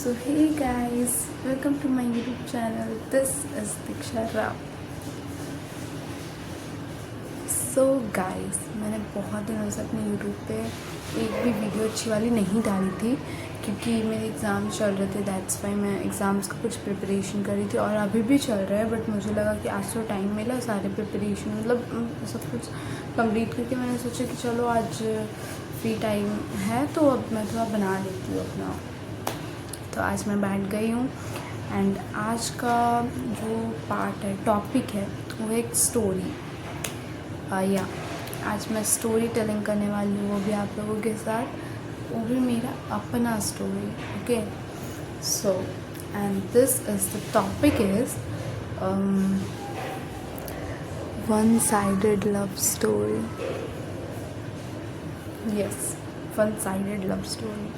So hey guys, welcome to my YouTube channel. This is Diksha Rao. So guys, मैंने बहुत दिनों से अपने YouTube पे एक भी वीडियो अच्छी वाली नहीं डाली थी क्योंकि मेरे एग्ज़ाम्स चल रहे थे। दैट्स वाई मैं एग्ज़ाम्स का कुछ प्रिपरेशन कर रही थी और अभी भी चल रहा है। बट मुझे लगा कि आज तो टाइम मिला सारे प्रिपरेशन मतलब सब कुछ कंप्लीट करके मैंने सोचा कि चलो आज फ्री टाइम है तो अब मैं थोड़ा बना लेती हूँ अपना। तो आज मैं बैठ गई हूँ एंड आज का जो पार्ट है टॉपिक है वो एक स्टोरी या आज मैं स्टोरी टेलिंग करने वाली हूँ, वो भी आप लोगों के साथ, वो भी मेरा अपना story. Okay, so and this is the topic is one sided love story. Yes, one sided love story.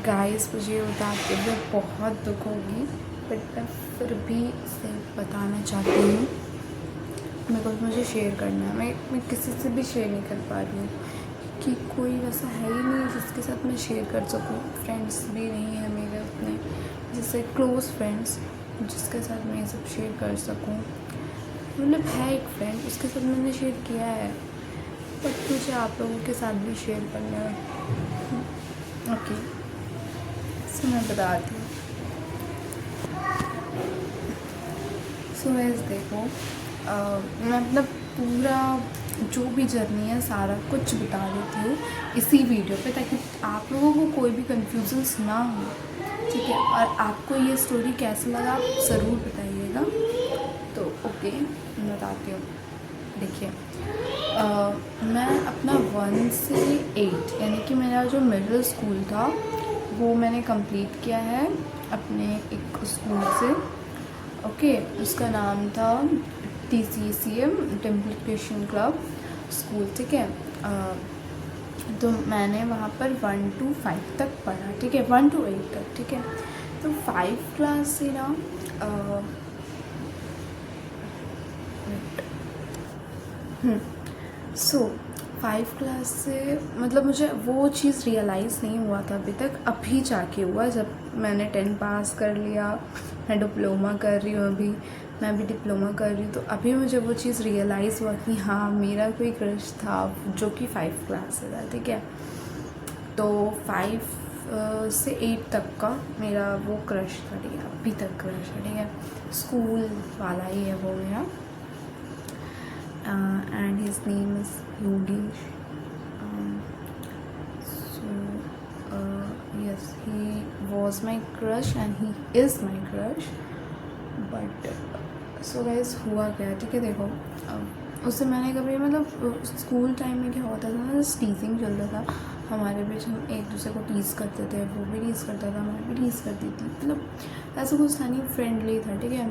Guys, मुझे ये बताते हुए बहुत दुख होगी बट मैं फिर भी इसे बताना चाहती हूँ बिकॉज मुझे शेयर करना है। मैं किसी से भी शेयर नहीं कर पा रही हूँ कि कोई वैसा है ही नहीं जिसके साथ मैं शेयर कर सकूँ। फ्रेंड्स भी नहीं है मेरे अपने जैसे क्लोज़ फ्रेंड्स जिसके साथ मैं ये सब शेयर कर सकूँ। मतलब है एक फ्रेंड, उसके साथ मैंने शेयर किया है बट मुझे आप लोगों के साथ भी शेयर करना है। ओके, सो मैं बताती हूँ। सो वैसे देखो, मैं मतलब पूरा जो भी जर्नी है सारा कुछ बता देती हूँ इसी वीडियो पे ताकि आप लोगों को कोई भी कन्फ्यूजन्स ना हो, ठीक है। और आपको ये स्टोरी कैसा लगा आप ज़रूर बताइएगा। तो ओके, मैं बताती हूँ। देखिए, मैं अपना 1 से 8 यानी कि मेरा जो मिडिल स्कूल था वो मैंने कंप्लीट किया है अपने एक स्कूल से। ओके, उसका नाम था TCCM temple Christian club school, ठीक है। तो मैंने वहाँ पर 1 to 5 तक पढ़ा, ठीक है, 1 to 8 तक, ठीक है। तो 5 क्लास से ना सो 5 क्लास से मतलब मुझे वो चीज़ रियलाइज़ नहीं हुआ था अभी तक, अभी जाके हुआ जब मैंने 10 पास कर लिया। मैं डिप्लोमा कर रही हूँ, अभी मैं भी डिप्लोमा कर रही हूँ, तो अभी मुझे वो चीज़ रियलाइज़ हुआ कि हाँ मेरा कोई क्रश था जो कि 5 क्लास से था, ठीक है। तो 5 से 8 तक का मेरा वो क्रश था, ठीक है, अभी तक क्रश है, ठीक है। स्कूल वाला ही है वो मेरा and his name is Yogesh. Yes, he was my crush and he is my crush. But so guys, हुआ क्या, ठीक है। देखो, उससे मैंने कभी मतलब स्कूल टाइम में क्या होता था ना, टीजिंग चलता था हमारे बीच, हम एक दूसरे को टीज़ करते थे, वो भी टीज़ करता था, मैं भी टीज़ करती थी। मतलब ऐसा कुछ था नहीं, फ्रेंडली था, ठीक है।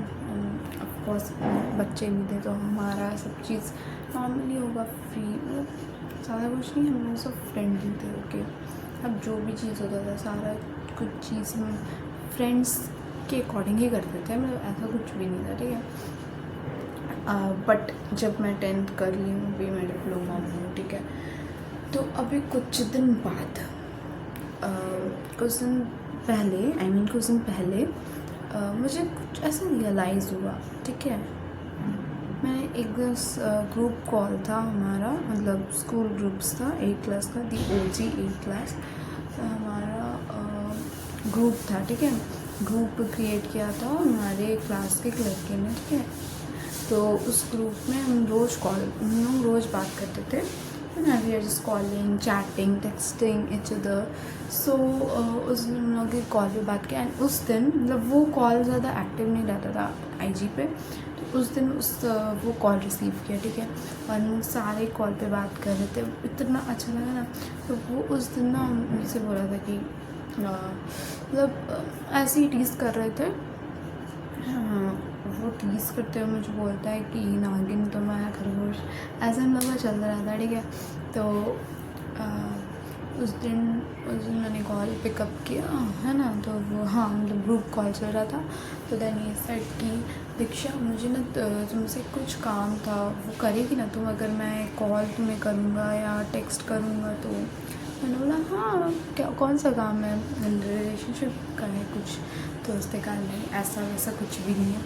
ऑफकोर्स बच्चे भी थे तो हमारा सब चीज़ नॉर्मली होगा, फ्री, मतलब ज़्यादा कुछ नहीं, हम लोग सब फ्रेंडली थे। ओके, अब जो भी चीज़ होता था सारा कुछ चीज़ हम फ्रेंड्स के अकॉर्डिंग ही करते थे, मतलब ऐसा कुछ भी नहीं था, ठीक है। बट जब मैं 10th कर ली हूँ, अभी मैं डिप्लोमा में हूँ, ठीक है। तो अभी कुछ दिन बाद कुछ दिन पहले मुझे कुछ ऐसा रियलाइज़ हुआ, ठीक है। मैंने एक दिन ग्रुप कॉल था हमारा, मतलब स्कूल ग्रुप्स था 8 क्लास का, दी OG 8 क्लास हमारा ग्रुप था, ठीक है। ग्रुप क्रिएट किया था हमारे क्लास के एक लड़के ने, ठीक है। तो उस ग्रुप में हम लोग रोज़ बात करते थे, we are just calling, chatting, texting each other. So उस दिन हम लोग कॉल पे बात किया एंड उस दिन मतलब वो कॉल ज़्यादा एक्टिव नहीं रहता था IG पे, तो उस दिन वो कॉल रिसीव किया, ठीक है। और हम सारे कॉल पे बात कर रहे थे, इतना अच्छा लगा ना। तो वो उस दिन ना मुझसे बोला था कि मतलब ऐसे ही टीज़ कर रहे थे। हाँ, वो टीज़ करते हुए मुझे बोलता है कि नागिन तो मैं खरगोश, ऐसा हम लोग का चल रहा था, ठीक है। तो उस दिन मैंने कॉल पिकअप किया, है ना। तो वो हाँ मतलब ग्रुप कॉल चल रहा था। तो देन ये सेट कि दीक्षा मुझे ना तुमसे कुछ काम था, वो करेगी ना तुम, अगर मैं कॉल तुम्हें करूँगा या टेक्स्ट करूँगा तो मैंने बोला हाँ क्या कौन सा काम है, रिलेशनशिप का है कुछ। तो उसने कहा नहीं ऐसा वैसा कुछ भी नहीं है।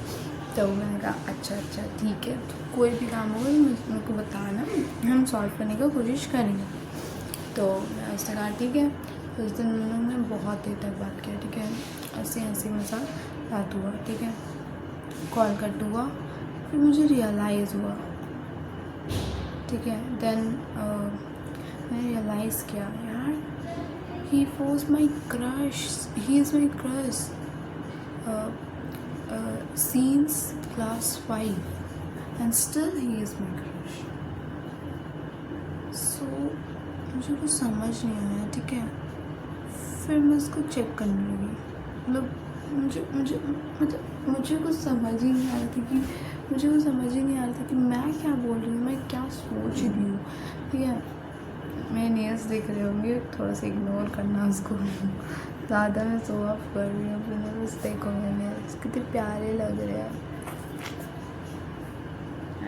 तो मैंने कहा अच्छा ठीक है, तो कोई भी काम होगा तो मेरे को बताना, हम सॉल्व करने की कोशिश करेंगे। तो मैं उसने कहा ठीक है। उस दिन उन्होंने बहुत देर तक बात किया, ठीक है, हंसी मजाक बात हुआ, ठीक है, कॉल कट हुआ। फिर मुझे रियलाइज़ हुआ, ठीक है, देन मैंने रियलाइज़ किया यार he was my crush, he is my crush since class 5 and still he is my crush. So मुझे कुछ समझ नहीं आया, ठीक है। फिर मैं उसको चेक करने लगी, मतलब मुझे कुछ समझ ही नहीं आ रहा था कि मैं क्या बोल रही हूँ, मैं क्या सोच रही हूँ, ठीक है। मेरे नेल्स देख रहे होंगे, थोड़ा सा इग्नोर करना उसको। ज़्यादा मैं शो ऑफ कर रही हूँ अपने नेल्स, देखो मेरे नेल्स कितने प्यारे लग रहे हैं,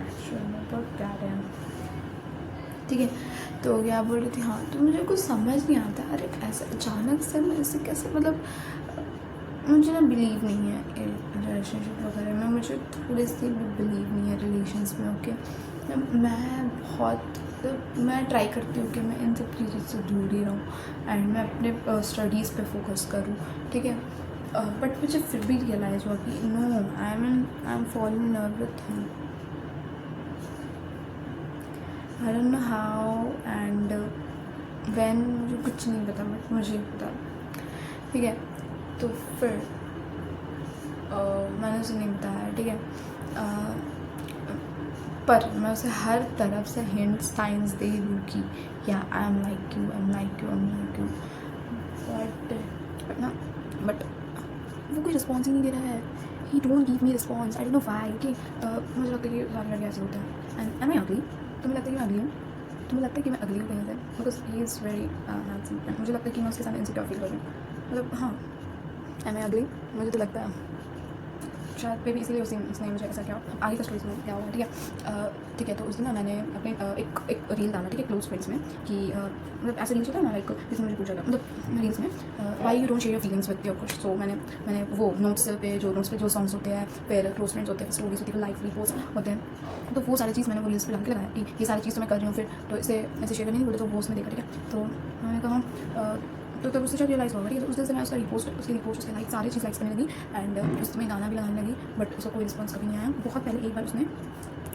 एक्चुअली में बहुत प्यारे हैं, ठीक है। तो क्या बोल रही थी, हाँ तो मुझे कुछ समझ नहीं आता, अरे ऐसे अचानक से मैं ऐसे कैसे, मतलब मुझे ना बिलीव नहीं है रिलेशनशिप वगैरह में, मुझे थोड़ी सी भी बिलीव नहीं है रिलेशंस में, ओके। मैं ट्राई करती हूँ कि मैं इन सब चीज़ों से दूर ही रहूँ एंड मैं अपने स्टडीज़ पे फोकस करूँ, ठीक है। बट मुझे फिर भी रियलाइज़ हुआ कि no I am following in love with him, I don't know how and when, मुझे कुछ नहीं पता, बट मुझे पता, ठीक है। तो फिर मैंने उसे नहीं बताया, ठीक है। पर मैं उसे हर तरफ से हिंट साइंस दे दूँ कि या I am like you, but वो कोई रिस्पॉन्स ही नहीं दे रहा है, ही don't give me response, I don't know why, okay. मुझे लगता है कि सारे लड़के ऐसे होते हैं, एंड एम आई अगली, तुम्हें लगता है कि मैं अगली हूँ, तुम्हें लगता है कि मैं अगली हूँ कहीं से, because he is very handsome, मुझे लगता है कि मैं उसके सामने इनसिक्योर फील कर रही हूँ, मतलब हाँ एम आई अगली, मुझे तो लगता है शायद पे भी, इसलिए उसने मुझे ऐसा किया। आगे का स्टोरी में क्या हुआ, ठीक है। तो उस दिन ना मैंने अपने एक रील डाला, ठीक है, क्लोज फ्रेंड्स में, कि मतलब ऐसे रील्स होता है ना, लाइक किसी ने मुझे पूछा था, मतलब रील्स में why you don't share your feelings with your crush. So मैंने वो नोट्स पे जो सॉन्ग्स होते हैं, फिर क्लोज फ्रेंड्स होते हैं, स्टोरीज होती है, लाइफ पोस्ट होते हैं, तो वो सारी चीज़ मैंने वो रील्स पे डाल के लगाया कि ये सारी चीज़ तो मैं कर रही हूँ, फिर तो इसे ऐसे शेयर नहीं बोले, तो वो उसमें देखा, ठीक है। तो मैंने कहा तो तब उससे जब रियलाइज़ होगा, ठीक है। तो उस दिन से मैं उसका उसकी रिपोस्ट उसके लाइक सारी चीज़ लाइक्स करने लगी एंड उसमें गाना भी लगाने लगी, बट उसका कोई रिस्पॉन्स कभी नहीं आया। बहुत पहले एक बार उसने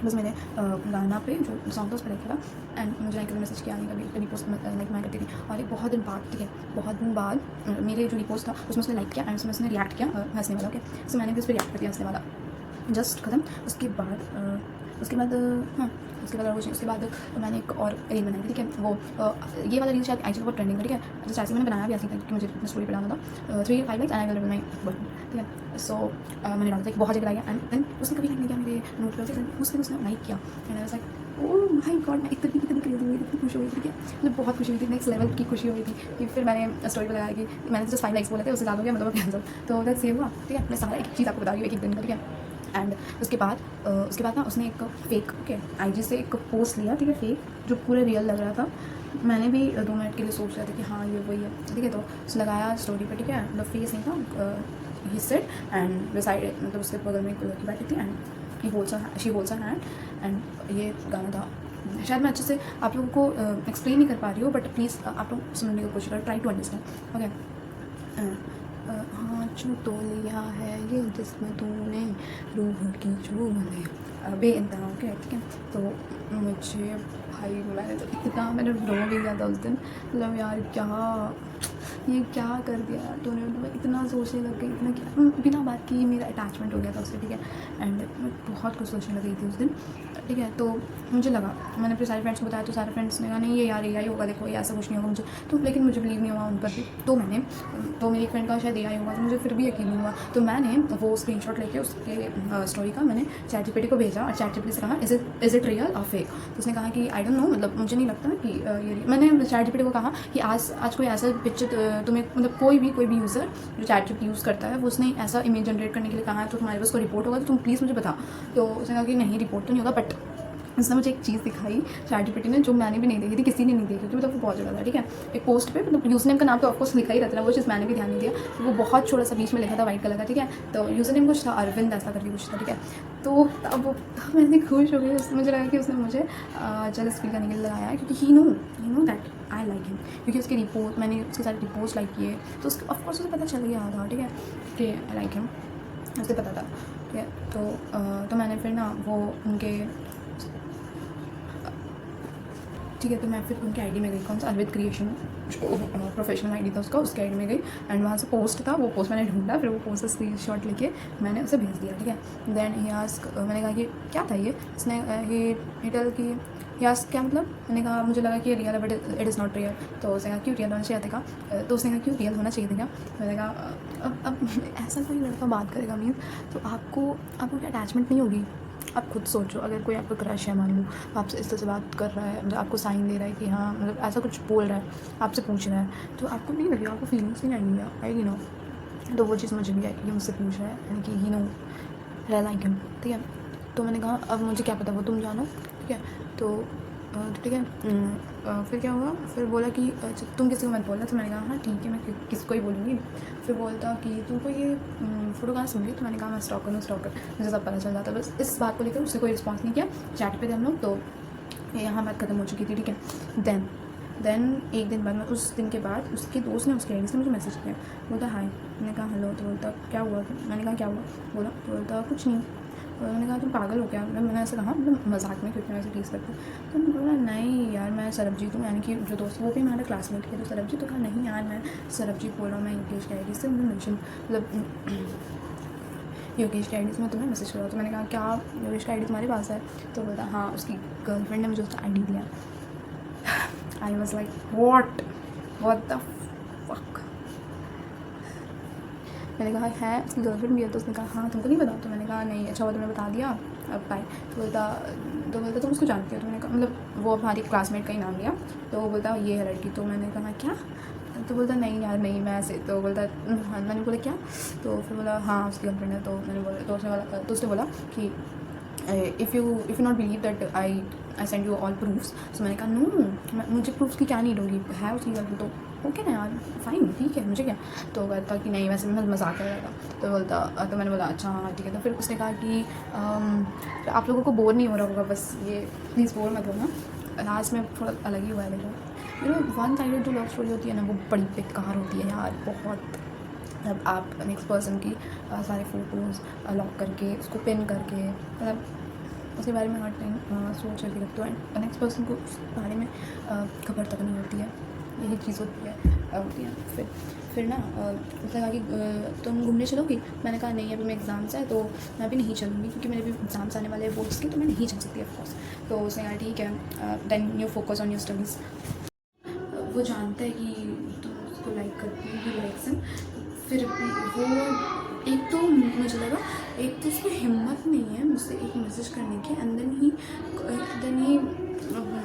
बस मैंने गाना पे जो सॉन्ग था उस पर लाइक किया एंड मुझे लाइक मैसेज किया, नहीं कभी रिपोस्ट लाइक मैं करती थी। और एक बहुत दिन बाद, ठीक है, बहुत दिन बाद मेरे जो रिपोस्ट था उसमें उसने लाइक किया एंड उसमें उसने रिएक्ट किया हंसने वाला, ओके। सो मैंने भी उस पर रिएक्ट कर दिया हंसने वाला, जस्ट खत्म। उसके बाद हाँ उसके बाद उसके बाद मैंने एक और रील बनाई थी, ठीक है। वो ये वाला रील शायद एक्चुअली बहुत ट्रेंडिंग है, ठीक है। तो जैसे मैंने बनाया भी ऐसी था कि मुझे अपनी स्टोरी पर डालना था 3-5 likes and I will my button, ठीक है। सो मैंने डाला था, बहुत जगह डाला एंड देन उसने कभी लाइक नहीं किया मेरे नोट पर, उसने लाइक किया and I was like oh my God, मैं इतनी क्रेजी हुई, इतनी खुश हुई थी, ठीक है। मतलब बहुत खुशी हुई थी, नेक्स्ट लेवल की खुशी हुई थी कि फिर मैंने स्टोरी पर लगाया कि मैंने जस्ट 5 लाइक्स बोले थे, उससे ज़्यादा हो गया, मतलब कैंसिल। तो दैट्स सेव हुआ, ठीक है। मैं सारा एक चीज़ आपको बता रही हूँ एक दिन का, ठीक है। एंड उसके बाद ना उसने एक फेक, ओके, आईजी से एक पोस्ट लिया, ठीक है, फेक, जो पूरे रियल लग रहा था। मैंने भी 2 मिनट के लिए सोच रहा था कि हाँ ये वही है, ठीक है। तो उसने लगाया स्टोरी पर, ठीक है, मतलब फेस नहीं था, ही सेड एंड बिसाइड, मतलब उसके बगल में एक लड़की बैठी थी and she holds her hand and ये गाना था। शायद मैं अच्छे से आप लोगों को एक्सप्लेन नहीं कर पा रही हूँ, बट प्लीज़ आप लोग सुनने की कोशिश करो, ट्राई टू अंडरस्टैंड, ओके। हाँ चू तो लिया है ये जिसमें तूने रूह की चू में बेइंतहा, ओके, ठीक है। तो मुझे भाई मैंने रो भी दिया था उस दिन, मतलब यार ये क्या कर दिया यार तूने, मतलब इतना सोचने लग गई, इतना क्या बिना बात की मेरा अटैचमेंट हो गया था उससे, ठीक है। एंड मैं बहुत कुछ सोचने लग गई थी उस दिन, ठीक है। तो मुझे लगा, मैंने अपने सारे फ्रेंड्स को बताया, तो सारे फ्रेंड्स ने कहा नहीं ये यार AI होगा, देखो ये ऐसा कुछ नहीं होगा मुझे, तो लेकिन मुझे बिलीव नहीं हुआ उन पर भी। तो मेरी एक फ्रेंड का शायद AI हुआ, तो मुझे फिर भी यकीन नहीं हुआ। तो मैंने वो स्क्रीनशॉट लेके उसके स्टोरी का मैंने ChatGPT को भेजा और ChatGPT से कहा इज़ इट रियल और फेक। तो उसने कहा कि आई डोंट नो, मतलब मुझे नहीं लगता कि ये, मैंने ChatGPT को कहा कि आज कोई ऐसा पिक्चर तुम्हें, मतलब कोई भी यूज़र जो ChatGPT यूज़ करता है, वो उसने ऐसा इमेज जनरेट करने के लिए कहा है, तो तुम्हारे पास कोई रिपोर्ट होगा तो तुम प्लीज़ मुझे बता। तो उसने कहा कि नहीं रिपोर्ट तो नहीं होगा, बट उसने मुझे एक चीज़ दिखाई ChatGPT ने, जो मैंने भी नहीं देखी थी, किसी ने नहीं देखी थी, मतलब वो बहुत जगह था, ठीक है। एक पोस्ट पे मतलब यूज़र नेम का नाम तो ऑफकोर्स लिखा ही रहता है, वो चीज़ मैंने भी ध्यान नहीं दिया, तो वो बहुत छोटा सा बीच में लिखा था वाइट कलर का, ठीक है। तो यूज़र नेम कुछ था अरविंद ऐसा करके कुछ था, ठीक है। तो अब मैंने खुश हो गई, मुझे लगा कि उसने मुझे जेलस फील करने के लिए लगाया, क्योंकि he know that I like him, क्योंकि उसके रिपोर्ट मैंने उसके सारे रिपोर्ट्स लाइक किए, तो उसके ऑफकोर्स उसे पता चल गया था, ठीक है, कि आई लाइक हिम, उसे पता था, ठीक है। तो मैंने फिर ना वो उनके, ठीक है, तो मैं फिर उनकी आईडी में गई, कौन सा, अरविंद क्रिएशन, जो प्रोफेशनल आईडी था उसका, उसकी आईडी में गई, एंड वहाँ से पोस्ट था, वो पोस्ट मैंने ढूंढा, फिर वो पोस्ट का स्क्रीनशॉट लेके मैंने उसे भेज दिया, ठीक है। देन ही आस्क, मैंने कहा कि क्या था ये, उसने ही टेल कि ही आस्क क्या मतलब, मैंने कहा मुझे लगा कि रियल है but it is not real, तो उसने कहा क्यों रियल होना चाहिए था, तो उसने कहा क्यों रियल होना चाहिए था क्या, मैंने कहा अब ऐसा कोई लड़का बात करेगा मीन, तो आपको क्या अटैचमेंट नहीं होगी, आप खुद सोचो, अगर कोई आपका क्रश है, मान लो आपसे इस तरह से बात कर रहा है, मतलब आपको साइन दे रहा है कि हाँ, मतलब ऐसा कुछ बोल रहा है, आपसे पूछ रहा है, तो आपको नहीं लगेगा, आपको फीलिंग्स नहीं आएगी ना। तो वो चीज़ मुझे भी आई, ये मुझसे पूछ रहा है, यानी कि ही नो आई लाइक हिम, ठीक है। तो मैंने कहा अब मुझे क्या पता, वो तुम जानो, ठीक है। तो ठीक है, फिर क्या हुआ, फिर बोला कि अच्छा तुम किसी को मत बोलना, तो मैंने कहा हाँ ठीक है, मैं किसको ही बोलूँगी। फिर बोलता कि तुमको ये फ़ोटो कहाँ से मिली, तो मैंने कहा मैं स्टॉकर हूँ, स्टॉकर, मुझे सब पता चल जाता। बस इस बात को लेकर उसने कोई रिस्पॉन्स नहीं किया, चैट पे थे हम लोग, तो यहाँ बात खत्म हो चुकी थी, ठीक है। देन एक दिन बाद में, उस दिन के बाद उसके दोस्त ने उसके आईडी से मुझे मैसेज किया, बोलता हाय, मैंने कहा हेलो, तो बोलता क्या हुआ, मैंने कहा क्या हुआ, बोलता कुछ नहीं, तो मैंने कहा तुम पागल हो क्या, मतलब मैंने ऐसे कहा, मतलब मजाक में, क्योंकि मैं ऐसे टीज़ करती हूँ। तो मैंने बोला नहीं यार मैं सरबजीत हूँ, यानी कि जो दोस्त, वो भी हमारा क्लासमेट है, तो सरबजीत, तो कहा नहीं यार मैं सरबजीत बोल रहा हूँ, मैं योगेश की आईडी से, मुझे मेंशन मतलब योगेश की आईडी से मैं तुम्हें मैसेज कर रहा हूँ। तो मैंने कहा क्या योगेश की आईडी तुम्हारे पास है, तो बोलता हाँ उसकी गर्लफ्रेंड ने मुझे उसका आईडी दिया। I was like what the fuck. मैंने कहा है उसकी गर्लफ्रेंड भी है, तो उसने कहा हाँ तुमको नहीं पता, तो मैंने कहा नहीं, अच्छा वो तुमने बता दिया, अब बाय। तो बोलता तुम उसको जानती हो, तो मैंने कहा मतलब वो हमारी क्लासमेट का ही नाम लिया, तो वो बोलता ये है लड़की, तो मैंने कहा क्या, तो बोलता नहीं यार नहीं मैं ऐसे, तो बोलता हाँ, मैंने बोला क्या, तो फिर बोला हाँ उसकी गर्लफ्रेंड है, तो मैंने बोला, तो उसने बोला कि if you not believe that I send you all proofs, तो मैंने कहा नो, मुझे प्रूफ्स की क्या नीड होगी, है उसकी गर्लफ्रेंड तो ओके ना यार, फाइन ठीक है, मुझे क्या। तो कहता कि नहीं वैसे मैं मजाक कर रहा था, तो बोलता, तो मैंने बोला अच्छा हाँ ठीक है। तो फिर उसने कहा कि आप लोगों को बोर नहीं हो रहा होगा, बस ये प्लीज़ बोर मत होना, लास्ट में थोड़ा अलग ही हुआ है, देखो यू नो वन साइडेड जो लव स्टोरी होती है ना, वो बड़ी बेकार होती है यार, बहुत। मतलब आप नेक्स्ट पर्सन की सारे फ़ोटोज़ लॉक करके, उसको पिन करके, मतलब उसके बारे में हर टाइम सोच रखी रखते हो, एंड नेक्स्ट पर्सन को उस बारे में खबर तक नहीं होती है, यही चीज़ होती है। फिर ना उसने कहा कि तुम घूमने चलोगी, मैंने कहा नहीं अभी मेरे एग्ज़ाम्स है, तो मैं भी नहीं चलूँगी, क्योंकि मेरे भी एग्ज़ाम्स आने वाले हैं बोर्ड्स के, तो मैं नहीं चल सकती ऑफकोर्स। तो उसने कहा ठीक है, then you focus on your studies. वो जानता है कि तुम उसको लाइक करती हो, ही लाइक्स हिम, फिर भी वो, एक तो मुझे लगा, एक तो उसको हिम्मत नहीं है मुझसे एक मैसेज करने की, एंड देन ही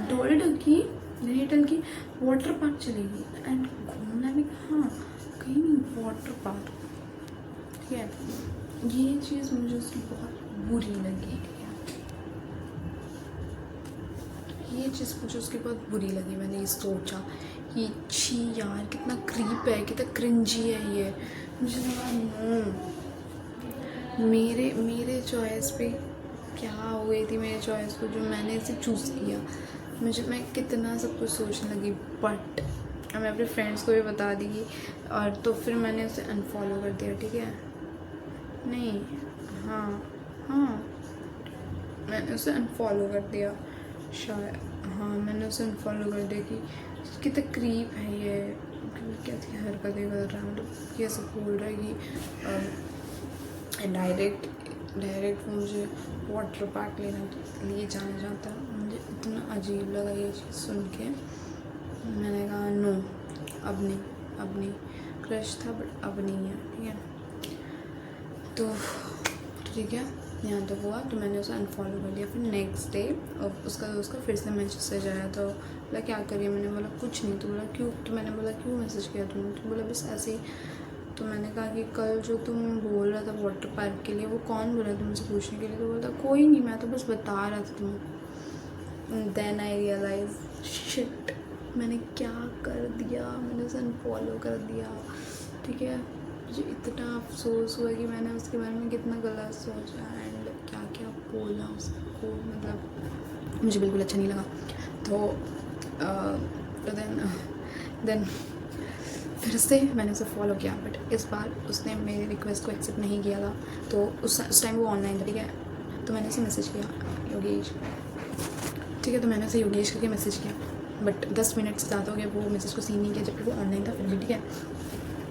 टोल्ड कि की वाटर पार्क चलेगी, एंड घूमना भी हाँ कहीं नहीं, वाटर पार्क, ठीक है। ये चीज़ मुझे उसकी बहुत बुरी लगी, ये चीज़ मुझे उसकी बहुत बुरी लगी। मैंने ये सोचा कि छी यार कितना क्रीप है, कितना क्रिंजी है ये, मुझे लगा नो, मेरे चॉइस पे क्या हो गई थी, मेरे चॉइस को जो मैंने इसे चूज़ किया, मैं कितना सब कुछ सोचने लगी, बट मैं अपने फ्रेंड्स को भी बता दी, और तो फिर मैंने उसे अनफॉलो कर दिया, ठीक है। नहीं हाँ मैंने उसे अनफॉलो कर दिया, शायद हाँ मैंने उसे अनफॉलो कर दिया कि कितना क्रीप है ये, कैसी हरकतें कर रहा है, मतलब ये सब बोल रहा है कि डायरेक्ट मुझे वाटर पार्क लिए जाना चाहता है। मुझे इतना अजीब लगा ये चीज़ सुन के, मैंने कहा नो अब नहीं, क्रश था बट अब नहीं है, ठीक है। तो ठीक है, यहाँ तक हुआ, तो मैंने उसे अनफॉलो कर दिया। फिर नेक्स्ट डे उसका फिर से मैसेज आया, तो बोला क्या करिए, मैंने बोला कुछ नहीं, तो बोला क्यों, तो मैंने बोला क्यों मैसेज किया तुमने, तो बोला बस ऐसे ही। तो मैंने कहा कि कल जो तुम बोल रहा था वाटर पार्क के लिए, वो कौन बोला तुमसे पूछने के लिए, तो बोलता कोई नहीं, मैं तो बस बता रहा था तुम्हें। देन आई रियलाइज शिट, मैंने क्या कर दिया, मैंने उसे अनफॉलो कर दिया। ठीक है, मुझे इतना अफसोस हुआ कि मैंने उसके बारे में कितना गलत सोचा एंड क्या क्या बोला उसको, मतलब मुझे बिल्कुल अच्छा नहीं लगा। तो देन फिर से मैंने उसे फॉलो किया, बट इस बार उसने मेरी रिक्वेस्ट को एक्सेप्ट नहीं किया था। तो उस टाइम वो ऑनलाइन था। ठीक है, तो मैंने उसे मैसेज किया, योगेश। ठीक है, तो मैंने उसे योगेश करके मैसेज किया, बट 10 मिनट से ज़्यादा हो गया वो मैसेज को सीन नहीं किया, जबकि वो ऑनलाइन था फिर भी। ठीक है,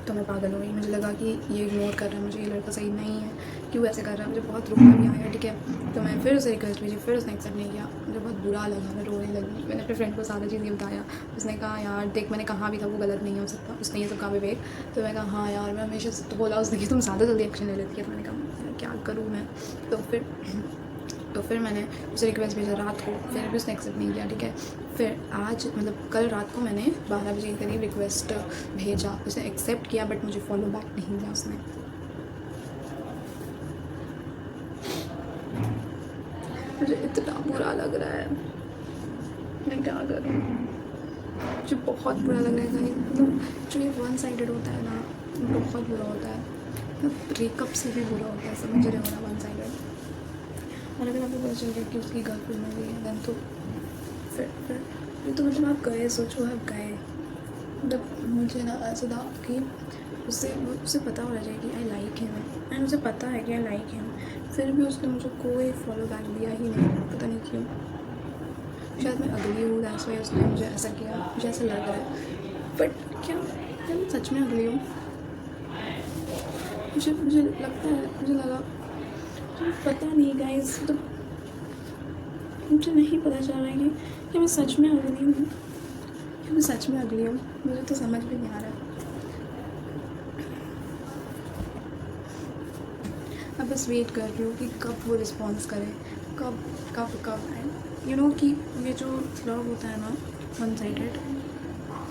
तो मैं पागल हो गई, मुझे लगा कि ये इग्नोर कर रहा है मुझे, ये लड़का सही नहीं है, क्यों ऐसे कर रहा है, मुझे बहुत रुकना भी आया। ठीक है, तो मैं फिर उसे रिक्वेस्ट भेजी, फिर उसने एक्सेप्ट नहीं किया, मुझे बहुत बुरा लगा, मैं रोने लगी। मैंने अपने फ्रेंड को सारा चीज़ ये बताया, उसने कहा यार देख मैंने कहा भी था वो गलत नहीं हो सकता, उसने ये सब कहा विवेक। तो मैं कहा हाँ यार, मैं हमेशा तो बोला उसने कि तुम ज़्यादा जल्दी एक्शन ले लेती है। तो मैंने कहा क्या करूँ मैं। तो फिर मैंने उसे रिक्वेस्ट भेजा रात को, फिर भी उसने एक्सेप्ट नहीं किया। ठीक है, फिर आज मतलब कल रात को मैंने 12 बजे के करीब रिक्वेस्ट भेजा, उसने एक्सेप्ट किया, बट मुझे फॉलो बैक नहीं किया उसने। मुझे इतना बुरा लग रहा है, मैं क्या करूँ, मुझे बहुत बुरा लग रहा है। मतलब जो ये वन साइडेड होता है ना, बहुत बुरा होता है, ब्रेकअप से भी बुरा होता है, समझ रहे हो ना, वन साइडेड। और अगर आपको पता चल गया कि उसकी गर्लफ्रेंड हो गई है, देन तो फिर तो मतलब आप गए, सोचो आप गए, मतलब मुझे ना ऐसा था कि उसे पता होना चाहिए कि आई लाइक हिम, एंड उसे पता है कि आई लाइक हिम, फिर भी उसने मुझे कोई फॉलो बैक दिया ही नहीं, पता नहीं क्यों। शायद मैं अगली हूँ, दैट्स वाई उसने मुझे ऐसा किया, मुझे ऐसा लग रहा है। बट क्या मैं सच में अगली हूँ? मुझे लगता है, मुझे लगा, पता नहीं गाइस, तो मुझे नहीं पता चल रहा है कि मैं सच में अगली हूँ, कि मैं सच में अगली हूँ, मुझे तो समझ भी नहीं आ रहा है। अब बस वेट कर रही हूँ कि कब वो रिस्पॉन्स करे, कब यू नो कि ये जो व्लॉग होता है ना वन साइडेड,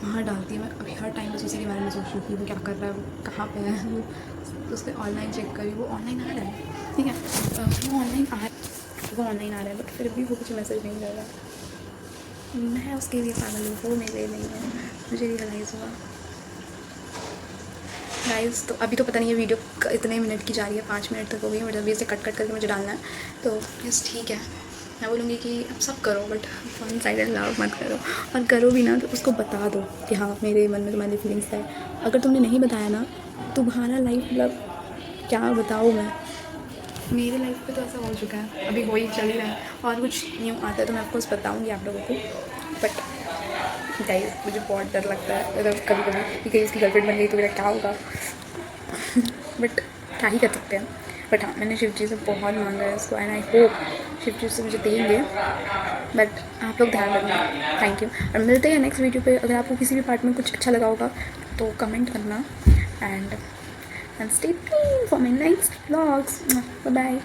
वहाँ डालती है मैं अभी हर टाइम बस उसी के बारे में सोच रही हूँ कि वो क्या कर रहा है, वो कहाँ पे है, वो उसने ऑनलाइन चेक करी, वो ऑनलाइन आ रहा है। ठीक है, वो ऑनलाइन आ रहा है, बट फिर भी वो मुझे मैसेज नहीं कर रहा। मैं उसके लिए पागल हूँ, वो मेरे लिए नहीं है, मुझे रियलाइज़ हुआ गाइस। तो अभी तो पता नहीं है वीडियो इतने मिनट की जा रही है, 5 मिनट तक हो गई, मतलब इसे कट करके मुझे डालना है। तो बस ठीक है, मैं बोलूँगी कि अब सब करो, बट वन साइडेड लव मत करो, और करो भी ना तो उसको बता दो कि हाँ मेरे मन में तुम्हारी फीलिंग्स है। अगर तुमने नहीं बताया ना, तुम्हारा लाइफ मतलब क्या बताऊँ मैं, मेरे लाइफ पे तो ऐसा हो चुका है, अभी हो ही चल ही रहा है, और कुछ न्यू आता है तो मैं आपको बताऊँगी आप लोगों को। बट गाइस मुझे बहुत डर लगता है मतलब कभी कि कहीं उसकी गर्लफ्रेंड बन गई तो मेरा क्या होगा। बट क्या ही कर सकते हैं। बट हाँ, मैंने शिव जी से बहुत मांगा है इसको, एंड आई होप शिव जी से मुझे देंगे। बट आप लोग ध्यान रखना, थैंक यू, और मिलते हैं नेक्स्ट वीडियो पे। अगर आपको किसी भी पार्ट में कुछ अच्छा लगा होगा तो कमेंट करना, and stay tuned for my next vlogs. Bye bye.